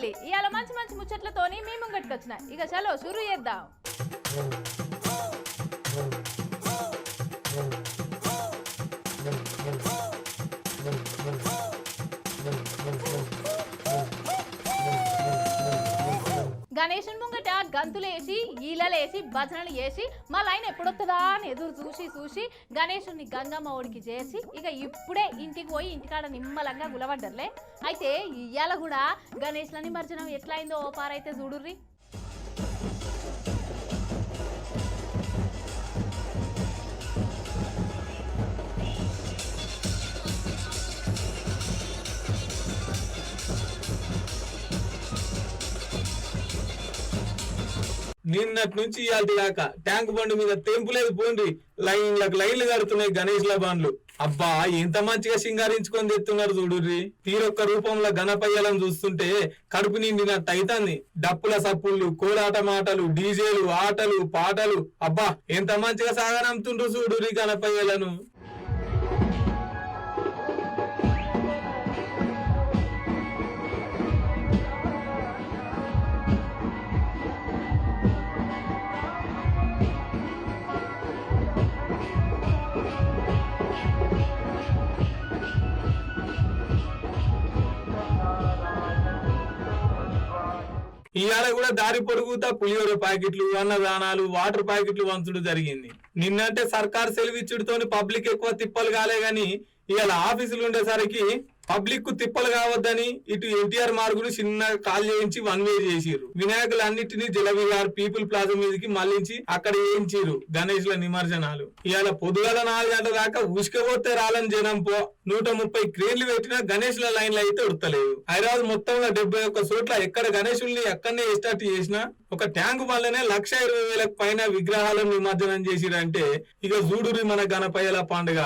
గంగమతల్లి ఇవాళ మంచి మంచి ముచ్చట్లతోని మీ ముంగటికి వచ్చిన. ఇక చలో షురు చేద్దాం. గణేశుని ముంగట గంతులేసి ఈలలేసి భజనలు చేసి మళ్ళీ ఆయన ఎప్పుడొస్తుందా అని ఎదురు చూసి గణేశుని గంగమ్మ ఒడికి చేసి ఇక ఇప్పుడే ఇంటికి పోయి ఇంటికాడ నిమ్మలంగా గులబడ్డర్లే. అయితే ఇయ్యాల కూడా గణేష్ల నిమజ్జనం ఎట్లా అయిందో ఓ పారైతే చూడుర్రి. నిన్నటి నుంచి ఇవాళ దాకా ట్యాంక్ బండ్ మీద తెంపులేదు పోండి. లైన్లు కడుతున్నాయి గణేష్ల బండ్లు. అబ్బా ఎంత మంచిగా సింగారించుకొని తెస్తున్నారు చూడుర్రి. తీరొక్క రూపంలో గణపయ్యలను చూస్తుంటే కడుపు నిండినట్టు అయితాంది. డప్పుల సప్పుళ్ళు, కోలాట మాటలు, డీజేలు, ఆటలు, పాటలు. అబ్బా ఎంత మంచిగా సాగనంతుండ్రు చూడుర్రి గణపయ్యలను. ఇవాళ కూడా దారి పొడుగుతా పులిహోర ప్యాకెట్లు, అన్నదానాలు, వాటర్ ప్యాకెట్లు వంచడం జరిగింది. నిన్నంటే సర్కార్ సెలవిచ్చుడుతోని పబ్లిక్ ఎక్కువ తిప్పలు కాలే గాని ఇవాళ ఆఫీసులు ఉండేసరికి పబ్లిక్ కు తిప్పలు కావద్దని ఇటు ఎన్టీఆర్ మార్గును చిన్న కాల్ చేయించి 1 వే చేసిరు. వినాయకులన్నింటినీ జలవిహార్ పీపుల్ ప్లాజా మీదకి మళ్లించి అక్కడ వేయించిరు గణేష్ల నిమజ్జనాలు. ఇవాళ పొద్దుగల 4 గంటల దాకా ఉసుకపోతే రాలని జనం 130 క్రేన్లు పెట్టినా గణేష్ల లైన్లు అయితే ఉడతలేదు. హైదరాబాద్ మొత్తంలో 71 చోట్ల ఎక్కడ గణేశుల్ని ఎక్కడనే ఎస్టార్ట్ చేసినా ఒక ట్యాంకు వల్లనే 1,20,000 పైన విగ్రహాలను నిమజ్జనం చేసిరంటే ఇక చూడురి మన గణపయ్యల పండుగ.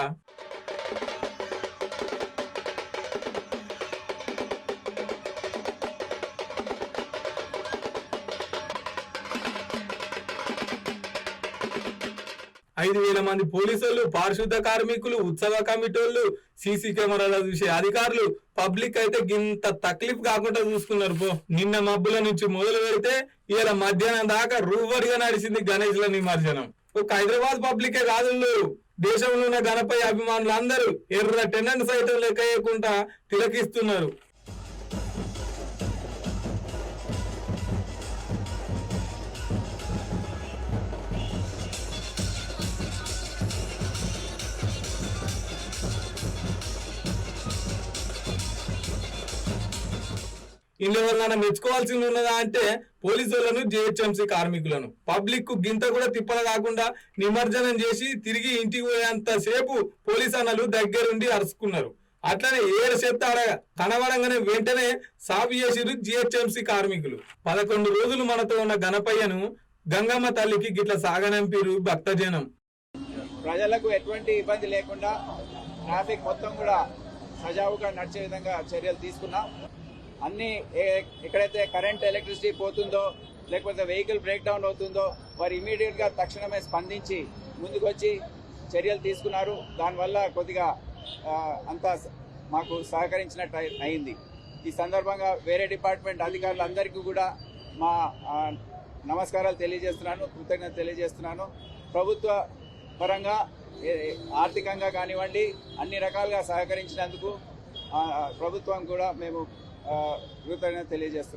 ఐదు 5,000 మంది పోలీసులు, పారిశుద్ధ కార్మికులు, ఉత్సవ కమిటీలు, సీసీ కెమెరాలు చూసే అధికారులు, పబ్లిక్ అయితే గింత తక్లీఫ్ కాకుండా చూసుకున్నారు పో. నిన్న మబ్బుల నుంచి మొదలు పెడితే ఇవాళ మధ్యాహ్నం దాకా రూవడిగా నడిచింది గణేష్ల నిమజ్జనం. ఒక హైదరాబాద్ పబ్లికే కాదు, దేశంలో ఉన్న గణపయ్య అభిమానులు అందరూ ఎర్ర టెండెన్స్ సైతం లెక్కకుండా తిలకిస్తున్నారు. ఇందులో ఎవరినైనా మెచ్చుకోవాల్సింది ఉన్నదా అంటే పోలీసులను, జిహెచ్ఎంసీ కార్మికులను. పబ్లిక్ కు గింత కూడా తిప్పల కాకుండా నిమజ్జనం చేసి తిరిగి ఇంటికి పోయేంత సేపు పోలీస్ అన్నలు దగ్గరుండి అరుచుకున్నారు. అట్లనే ఏడు చెత్త కనబడంగానే వెంటనే సాఫ్ చేసిరు జిహెచ్ఎంసీ కార్మికులు. 11 రోజులు మనతో ఉన్న గణపయ్యను గంగమ్మ తల్లికి గిట్ల సాగనంపిరు భక్తజనం. ప్రజలకు ఎటువంటి ఇబ్బంది లేకుండా ట్రాఫిక్ మొత్తం కూడా సజావుగా నడిచే విధంగా చర్యలు తీసుకున్నాం. అన్ని ఎక్కడైతే కరెంట్, ఎలక్ట్రిసిటీ పోతుందో లేకపోతే వెహికల్ బ్రేక్ డౌన్ అవుతుందో వారు ఇమీడియట్ గా తక్షణమే స్పందించి ముందుకు వచ్చి చర్యలు తీసుకున్నారు. దానివల్ల కొద్దిగా అంతా మాకు సహకరించినట్టు అయింది. ఈ సందర్భంగా వేరే డిపార్ట్మెంట్ అధికారులందరికీ కూడా మా నమస్కారాలు తెలియజేస్తున్నాను, కృతజ్ఞత తెలియజేస్తున్నాను. ప్రభుత్వ పరంగా ఆర్థికంగా కానివ్వండి అన్ని రకాలుగా సహకరించినందుకు ప్రభుత్వం కూడా మేము కృతజ్ఞత తెలియజేస్తున్నాం.